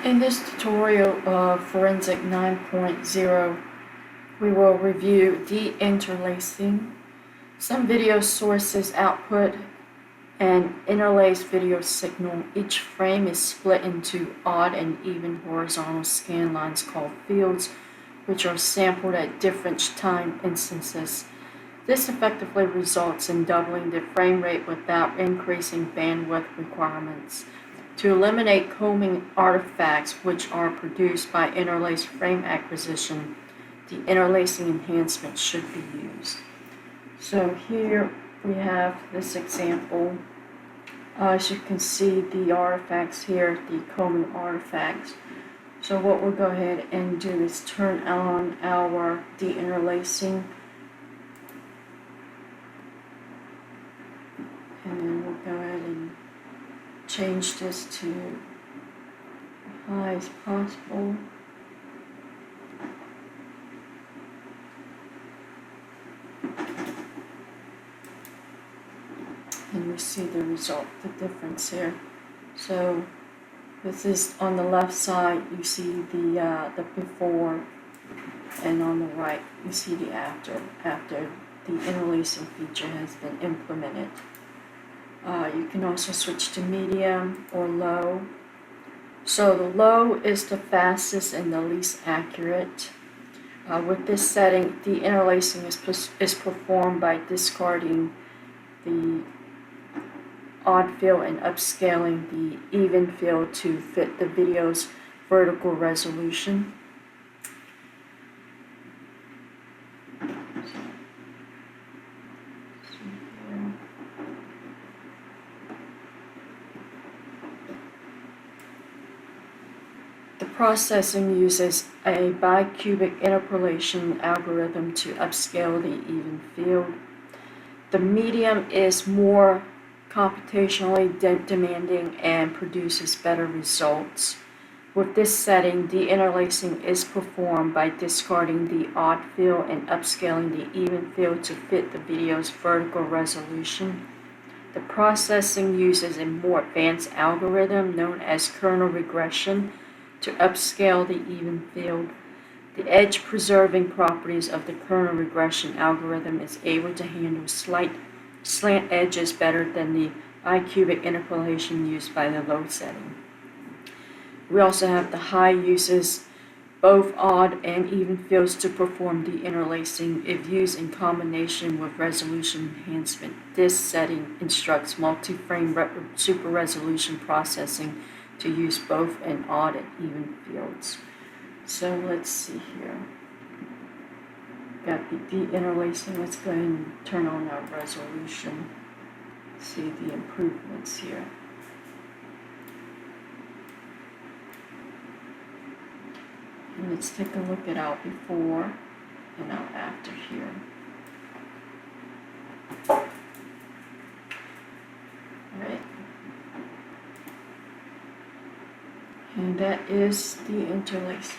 In this tutorial of Forensic 9.0, we will review deinterlacing, some video sources output, and interlaced video signal. Each frame is split into odd and even horizontal scan lines called fields, which are sampled at different time instances. This effectively results in doubling the frame rate without increasing bandwidth requirements. To eliminate combing artifacts which are produced by interlaced frame acquisition, the interlacing enhancement should be used. So here we have this example. As you can see, the artifacts here, the combing artifacts. So what we'll go ahead and do is turn on our deinterlacing, and then we'll go ahead and change this to as high as possible. And we see the result, the difference here. So this is on the left side, you see the before, and on the right you see the after the interlacing feature has been implemented. You can also switch to medium or low. So the low is the fastest and the least accurate. With this setting, the interlacing is performed by discarding the odd field and upscaling the even field to fit the video's vertical resolution. The processing uses a bicubic interpolation algorithm to upscale the even field. The medium is more computationally demanding and produces better results. With this setting, the interlacing is performed by discarding the odd field and upscaling the even field to fit the video's vertical resolution. The processing uses a more advanced algorithm known as kernel regression to upscale the even field. The edge-preserving properties of the kernel regression algorithm is able to handle slight slant edges better than the bicubic interpolation used by the low setting. We also have the high uses both odd and even fields to perform the interlacing if used in combination with resolution enhancement. This setting instructs multi-frame super resolution processing to use both in odd and even fields. So let's see here. Got the deinterlacing. Let's go ahead and turn on our resolution. See the improvements here. And let's take a look at our before and our after here. Alright. And that is the interlacing.